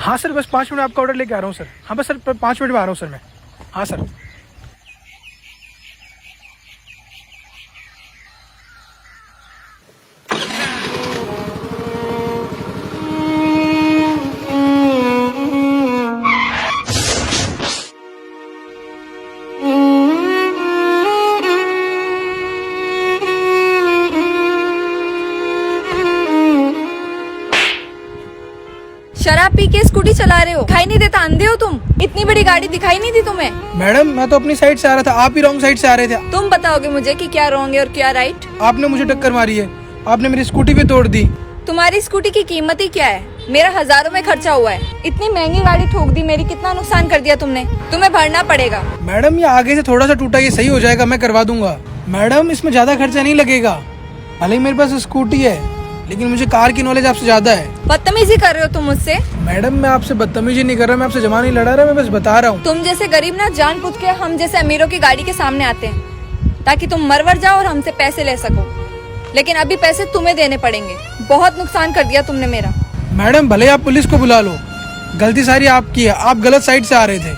हाँ सर, बस 5 मिनट में आपका ऑर्डर लेके आ रहा हूँ सर। हाँ बस सर 5 मिनट में आ रहा हूँ सर मैं। हाँ सर। शराब पी के स्कूटी चला रहे हो, दिखाई नहीं देता? अंधे हो तुम? इतनी बड़ी गाड़ी दिखाई नहीं दी तुम्हें? मैडम मैं तो अपनी साइड से आ रहा था, आप ही रॉन्ग साइड से आ रहे थे। तुम बताओगे मुझे कि क्या रॉन्ग है और क्या राइट? आपने मुझे टक्कर मारी है, आपने मेरी स्कूटी भी तोड़ दी। तुम्हारी स्कूटी की कीमत ही क्या है? मेरा हजारों में खर्चा हुआ है। इतनी महंगी गाड़ी ठोक दी मेरी, कितना नुकसान कर दिया तुमने। तुम्हें भरना पड़ेगा। मैडम ये आगे से थोड़ा सा टूटा, ये सही हो जाएगा, मैं करवा दूंगा। मैडम इसमें ज्यादा खर्चा नहीं लगेगा। भले ही मेरे पास स्कूटी है लेकिन मुझे कार की नॉलेज आपसे ज्यादा है। बदतमीजी कर रहे हो तुम मुझसे। मैडम मैं आपसे बदतमीजी नहीं कर रहा, मैं आपसे जमा नहीं लड़ा रहा, मैं बस बता रहा हूँ। तुम जैसे गरीब ना जानबूझ के हम जैसे अमीरों की गाड़ी के सामने आते हैं ताकि तुम मरवर जाओ और हमसे पैसे ले सको, लेकिन अभी पैसे तुम्हें देने पड़ेंगे। बहुत नुकसान कर दिया तुमने मेरा। मैडम भले आप पुलिस को बुला लो, गलती सारी आपकी है, आप गलत साइड से आ रहे थे,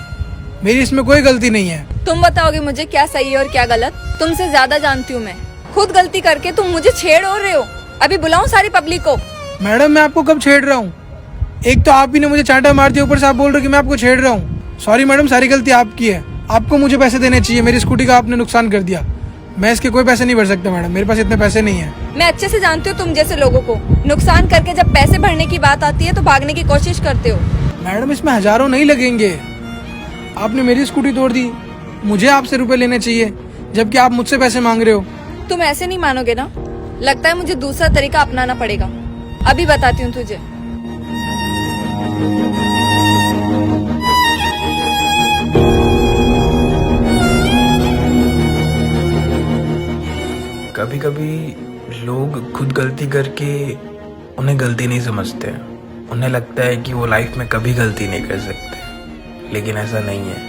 मेरी इसमें कोई गलती नहीं है। तुम बताओगे मुझे क्या सही है और क्या गलत? तुमसे ज्यादा जानती हूँ मैं। खुद गलती करके तुम मुझे छेड़ हो रहे हो। अभी बुलाऊं सारी पब्लिक को? मैडम मैं आपको कब छेड़ रहा हूँ? एक तो आप ही ने मुझे चांटा मार दिया, ऊपर से आप बोल रहे हो कि मैं आपको छेड़ रहा हूँ। सॉरी मैडम, सारी गलती आपकी है, आपको मुझे पैसे देने चाहिए। मेरी स्कूटी का आपने नुकसान कर दिया, मैं इसके कोई पैसे नहीं भर सकता मैडम, मेरे पास इतने पैसे नहीं है। मैं अच्छे से जानती हूँ तुम जैसे लोगों को। नुकसान करके जब पैसे भरने की बात आती है तो भागने की कोशिश करते हो। मैडम इसमें हजारों नहीं लगेंगे, आपने मेरी स्कूटी तोड़ दी, मुझे आपसे रुपए लेने चाहिए जबकि आप मुझसे पैसे मांग रहे हो। तुम ऐसे नहीं मानोगे ना? लगता है मुझे दूसरा तरीका अपनाना पड़ेगा। अभी बताती हूँ तुझे। कभी कभी लोग खुद गलती करके उन्हें गलती नहीं समझते, उन्हें लगता है कि वो लाइफ में कभी गलती नहीं कर सकते, लेकिन ऐसा नहीं है।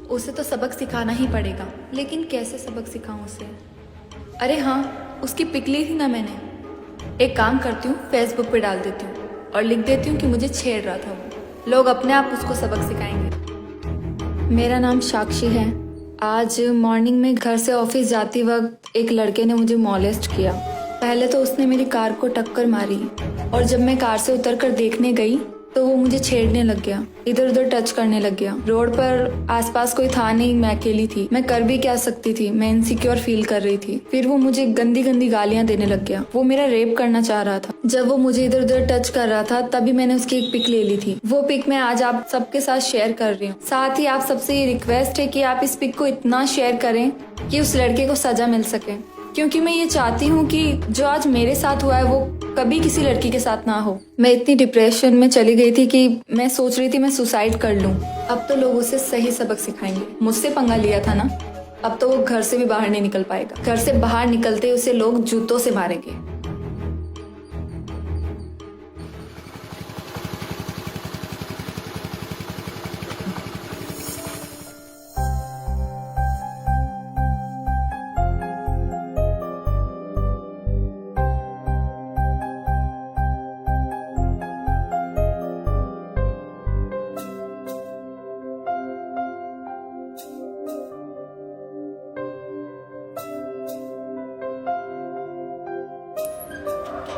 उसे तो सबक सिखाना ही पड़ेगा, लेकिन कैसे सबक सिखाऊं उसे? अरे हाँ, उसकी पिक ली थी ना मैंने। एक काम करती हूँ, फेसबुक पे डाल देती हूँ और लिख देती हूँ कि मुझे छेड़ रहा था वो। लोग अपने आप उसको सबक सिखाएंगे। मेरा नाम साक्षी है। आज मॉर्निंग में घर से ऑफिस जाती वक्त एक लड़के ने मुझे मॉलेस्ट किया। पहले तो उसने मेरी कार को टक्कर मारी और जब मैं कार से उतरकर देखने गई तो वो मुझे छेड़ने लग गया, इधर उधर टच करने लग गया। रोड पर आसपास कोई था नहीं, मैं अकेली थी। मैं कर भी क्या सकती थी, मैं इनसिक्योर फील कर रही थी। फिर वो मुझे गंदी गंदी गालियां देने लग गया। वो मेरा रेप करना चाह रहा था। जब वो मुझे इधर उधर टच कर रहा था तभी मैंने उसकी एक पिक ले ली थी। वो पिक मैं आज आप सबके साथ शेयर कर रही हूँ। साथ ही आप सबसे ये रिक्वेस्ट है कि आप इस पिक को इतना शेयर करें कि उस लड़के को सजा मिल सके, क्योंकि मैं ये चाहती हूँ कि जो आज मेरे साथ हुआ है वो कभी किसी लड़की के साथ ना हो। मैं इतनी डिप्रेशन में चली गई थी कि मैं सोच रही थी मैं सुसाइड कर लूं। अब तो लोग उसे सही सबक सिखाएंगे। मुझसे पंगा लिया था ना, अब तो वो घर से भी बाहर नहीं निकल पाएगा। घर से बाहर निकलते उसे लोग जूतों से मारेंगे।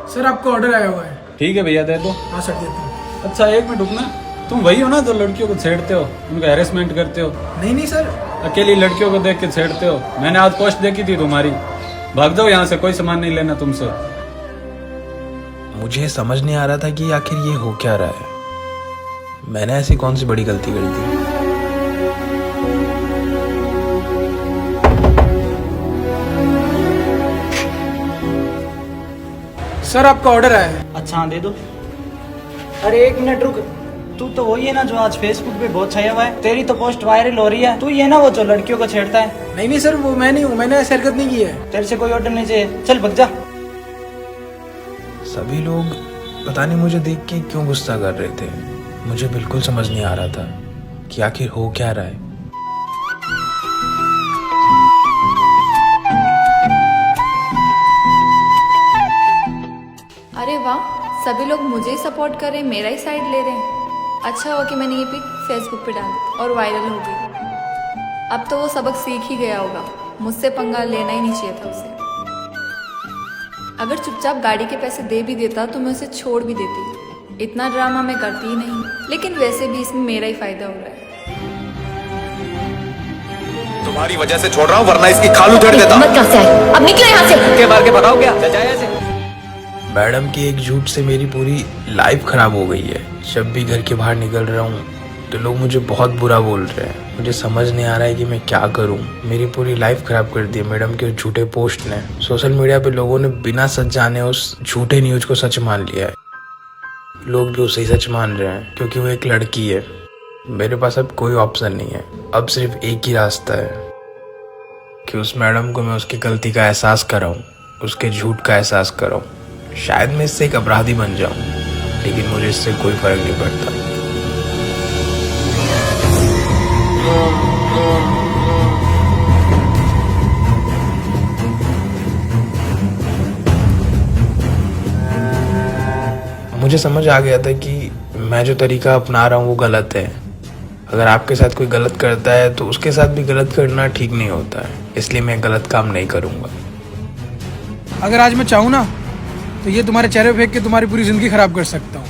सर आपका ऑर्डर आया हुआ है। ठीक है भैया, दे दो। हाँ सर देता हूँ। अच्छा एक मिनट रुकना, तुम वही हो ना जो लड़कियों को छेड़ते हो, उनका हैरेसमेंट करते हो? नहीं सर। अकेली लड़कियों को देख के छेड़ते हो। मैंने आज पोस्ट देखी थी तुम्हारी। भाग जाओ यहाँ से, कोई सामान नहीं लेना तुमसे। मुझे समझ नहीं आ रहा था कि आखिर ये हो क्या रहा है। मैंने ऐसी कौन सी बड़ी गलती कर दी? सर आपका ऑर्डर आया है। अच्छा हाँ दे दो। अरे एक मिनट रुक, तू तो वही है ना जो आज फेसबुक पे बहुत छाया हुआ है? तेरी तो पोस्ट वायरल हो रही है। तू ये ना वो जो लड़कियों को छेड़ता है? नहीं सर वो मैं नहीं हूँ, मैंने ऐसी हरकत नहीं की है। तेरे से कोई ऑर्डर नहीं चाहिए, चल भग जा। सभी लोग पता नहीं मुझे देख के क्यों गुस्सा कर रहे थे। मुझे बिल्कुल समझ नहीं आ रहा था कि आखिर हो क्या रहा है। अरे वाह, सभी लोग मुझे ही सपोर्ट कर रहे हैं, मेरा ही साइड ले रहे हैं। अच्छा हुआ कि मैंने ये पिक फेसबुक पे डाल दी और वायरल हो गई। अब तो वो सबक सीख ही गया होगा, मुझसे पंगा लेना ही नहीं चाहिए था उसे। अगर चुपचाप गाड़ी के पैसे दे भी देता तो मैं उसे छोड़ भी देती। इतना ड्रामा मैं करती ही नहीं, लेकिन वैसे भी इसमें मेरा ही फायदा हो रहा है। तुम्हारी वजह से छोड़ रहा हूँ, वरना इसकी खाल उधेड़ देता। हिम्मत कहाँ से आई? अब निकलो यहाँ से। के मार के भगाओ क्या? जाए से। मैडम की एक झूठ से मेरी पूरी लाइफ खराब हो गई है। जब भी घर के बाहर निकल रहा हूँ तो लोग मुझे बहुत बुरा बोल रहे हैं। मुझे समझ नहीं आ रहा है कि मैं क्या करूँ। मेरी पूरी लाइफ खराब कर दी है मैडम के झूठे पोस्ट ने। सोशल मीडिया पे लोगों ने बिना सच जाने उस झूठे न्यूज को सच मान लिया है। लोग भी उसे ही सच मान रहे हैं क्योंकि वो एक लड़की है। मेरे पास अब कोई ऑप्शन नहीं है। अब सिर्फ एक ही रास्ता है कि उस मैडम को मैं उसकी गलती का एहसास कराऊं, उसके झूठ का एहसास कराऊं। शायद मैं इससे एक अपराधी बन जाऊं, लेकिन मुझे इससे कोई फर्क नहीं पड़ता। मुझे समझ आ गया था कि मैं जो तरीका अपना रहा हूँ वो गलत है। अगर आपके साथ कोई गलत करता है तो उसके साथ भी गलत करना ठीक नहीं होता है। इसलिए मैं गलत काम नहीं करूँगा। अगर आज मैं चाहूँ ना तो ये तुम्हारे चेहरे पे फेंक के तुम्हारी पूरी ज़िंदगी ख़राब कर सकता हूँ,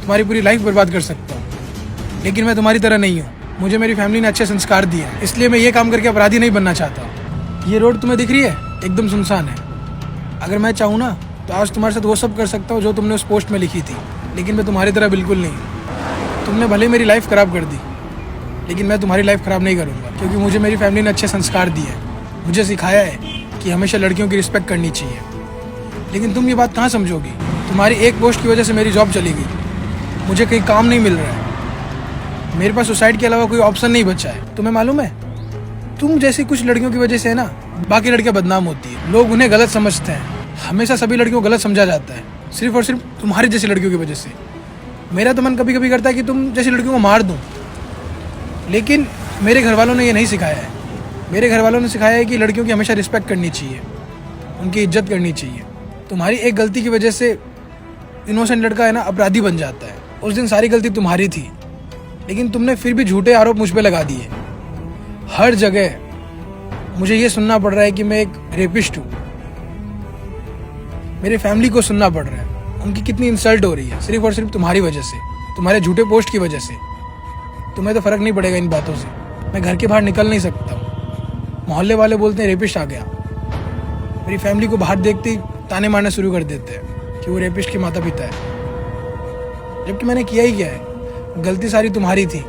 तुम्हारी पूरी लाइफ बर्बाद कर सकता हूँ। लेकिन मैं तुम्हारी तरह नहीं हूँ। मुझे मेरी फैमिली ने अच्छे संस्कार दिए हैं, इसलिए मैं ये काम करके अपराधी नहीं बनना चाहता। ये रोड तुम्हें दिख रही है, एकदम सुनसान है। अगर मैं चाहूँ ना तो आज तुम्हारे साथ वो सब कर सकता हूँ जो तुमने उस पोस्ट में लिखी थी। लेकिन मैं तुम्हारी तरह बिल्कुल नहीं। तुमने भले मेरी लाइफ ख़राब कर दी, लेकिन मैं तुम्हारी लाइफ ख़राब नहीं करूँगा, क्योंकि मुझे मेरी फैमिली ने अच्छे संस्कार दिए हैं। मुझे सिखाया है कि हमेशा लड़कियों की रिस्पेक्ट करनी चाहिए। लेकिन तुम ये बात कहाँ समझोगी? तुम्हारी एक पोस्ट की वजह से मेरी जॉब चली गई, मुझे कहीं काम नहीं मिल रहा है, मेरे पास सुसाइड के अलावा कोई ऑप्शन नहीं बचा है। तुम्हें मालूम है, तुम जैसी कुछ लड़कियों की वजह से ना बाकी लड़कियां बदनाम होती है। लोग उन्हें गलत समझते हैं। हमेशा सभी लड़कियों को गलत समझा जाता है, सिर्फ और सिर्फ तुम्हारी जैसी लड़कियों की वजह से। मेरा तो मन कभी कभी करता है कि तुम जैसी लड़कियों को मार दूँ, लेकिन मेरे घर वालों ने ये नहीं सिखाया है। मेरे घर वालों ने सिखाया है कि लड़कियों की हमेशा रिस्पेक्ट करनी चाहिए, उनकी इज्जत करनी चाहिए। तुम्हारी एक गलती की वजह से इनोसेंट लड़का है ना अपराधी बन जाता है। उस दिन सारी गलती तुम्हारी थी, लेकिन तुमने फिर भी झूठे आरोप मुझ पे लगा दिए। हर जगह मुझे ये सुनना पड़ रहा है कि मैं एक रेपिस्ट हूँ। मेरे फैमिली को सुनना पड़ रहा है, उनकी कितनी इंसल्ट हो रही है सिर्फ और सिर्फ तुम्हारी वजह से, तुम्हारे झूठे पोस्ट की वजह से। तुम्हें तो फर्क नहीं पड़ेगा इन बातों से। मैं घर के बाहर निकल नहीं सकता हूँ। मोहल्ले वाले बोलते हैं रेपिस्ट आ गया। मेरी फैमिली को बाहर देखते ही ताने मारना शुरू कर देते हैं कि वो रेपिस्ट के माता पिता है, जबकि मैंने किया ही क्या है? गलती सारी तुम्हारी थी।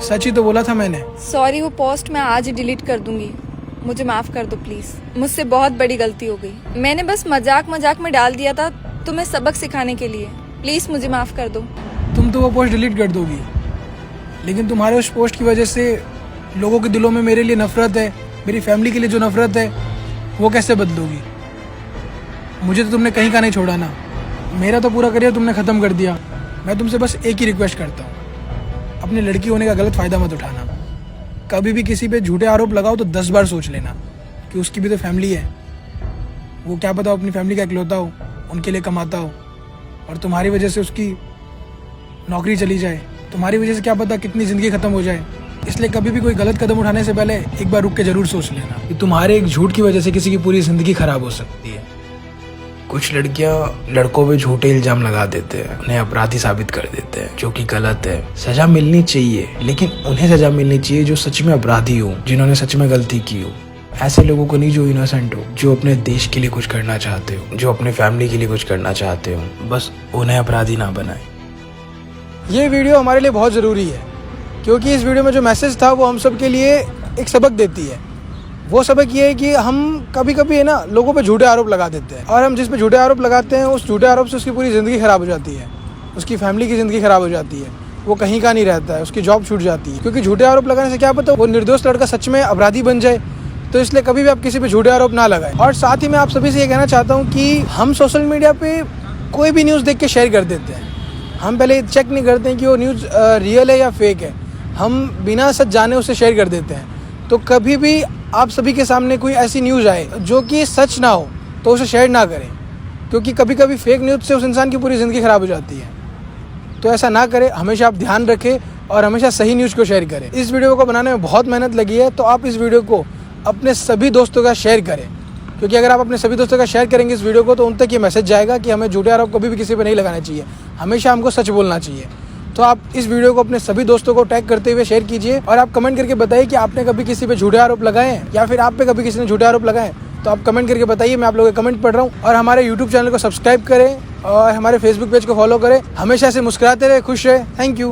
सच ही तो बोला था मैंने। सॉरी, वो पोस्ट मैं आज ही डिलीट कर दूंगी। मुझे माफ कर दो प्लीज, मुझसे बहुत बड़ी गलती हो गई। मैंने बस मजाक मजाक में डाल दिया था तुम्हें सबक सिखाने के लिए। प्लीज मुझे माफ कर दो। तुम तो वो पोस्ट डिलीट कर दोगी, लेकिन तुम्हारे उस पोस्ट की वजह से लोगों के दिलों में मेरे लिए नफरत है, मेरी फैमिली के लिए जो नफरत है वो कैसे बदलोगी? मुझे तो तुमने कहीं का नहीं छोड़ा ना। मेरा तो पूरा करियर तुमने ख़त्म कर दिया। मैं तुमसे बस एक ही रिक्वेस्ट करता हूँ, अपनी लड़की होने का गलत फ़ायदा मत उठाना। कभी भी किसी पे झूठे आरोप लगाओ तो 10 बार सोच लेना कि उसकी भी तो फैमिली है। वो क्या पता अपनी फैमिली का इकलौता हो, उनके लिए कमाता हो, और तुम्हारी वजह से उसकी नौकरी चली जाए। तुम्हारी वजह से क्या पता कितनी ज़िंदगी ख़त्म हो जाए। इसलिए कभी भी कोई गलत कदम उठाने से पहले एक बार रुक के जरूर सोच लेना कि तुम्हारे एक झूठ की वजह से किसी की पूरी ज़िंदगी ख़राब हो सकती है। कुछ लड़कियां लड़कों पे झूठे इल्जाम लगा देते हैं, उन्हें अपराधी साबित कर देते हैं, जो कि गलत है। सजा मिलनी चाहिए, लेकिन उन्हें सजा मिलनी चाहिए जो सच में अपराधी हो, जिन्होंने सच में गलती की हो। ऐसे लोगों को नहीं जो इनोसेंट हो, जो अपने देश के लिए कुछ करना चाहते हो, जो अपने फैमिली के लिए कुछ करना चाहते हो। बस उन्हें अपराधी ना बनाए। ये वीडियो हमारे लिए बहुत ज़रूरी है, क्योंकि इस वीडियो में जो मैसेज था वो हम सब के लिए एक सबक देती है। वो सबक ये है कि हम कभी कभी है ना लोगों पे झूठे आरोप लगा देते हैं, और हम जिस पे झूठे आरोप लगाते हैं उस झूठे आरोप से उसकी पूरी ज़िंदगी ख़राब हो जाती है, उसकी फैमिली की ज़िंदगी ख़राब हो जाती है, वो कहीं का नहीं रहता है, उसकी जॉब छूट जाती है। क्योंकि झूठे आरोप लगाने से क्या पता वो निर्दोष लड़का सच में अपराधी बन जाए, तो इसलिए कभी भी आप किसी पे झूठे आरोप ना लगाएं। और साथ ही मैं आप सभी से ये कहना चाहता हूँ कि हम सोशल मीडिया पे कोई भी न्यूज़ देख के शेयर कर देते हैं। हम पहले चेक नहीं करते हैं कि वो न्यूज़ रियल है या फेक है, हम बिना सच जाने उसे शेयर कर देते हैं। तो कभी भी आप सभी के सामने कोई ऐसी न्यूज़ आए जो कि सच ना हो तो उसे शेयर ना करें, क्योंकि कभी कभी फेक न्यूज़ से उस इंसान की पूरी ज़िंदगी ख़राब हो जाती है। तो ऐसा ना करें, हमेशा आप ध्यान रखें और हमेशा सही न्यूज़ को शेयर करें। इस वीडियो को बनाने में बहुत मेहनत लगी है, तो आप इस वीडियो को अपने सभी दोस्तों का शेयर करें, क्योंकि अगर आप अपने सभी दोस्तों का शेयर करेंगे इस वीडियो को तो उन तक ये मैसेज जाएगा कि हमें झूठे आरोप कभी भी किसी पे नहीं लगाना चाहिए, हमेशा हमको सच बोलना चाहिए। तो आप इस वीडियो को अपने सभी दोस्तों को टैग करते हुए शेयर कीजिए और आप कमेंट करके बताइए कि आपने कभी किसी पे झूठे आरोप लगाए हैं या फिर आप पे कभी किसी ने झूठे आरोप लगाए। तो आप कमेंट करके बताइए, मैं आप लोगों के कमेंट पढ़ रहा हूँ। और हमारे यूट्यूब चैनल को सब्सक्राइब करें और हमारे फेसबुक पेज को फॉलो करें। हमेशा से मुस्कुराते रहे, खुश रहे। Thank you.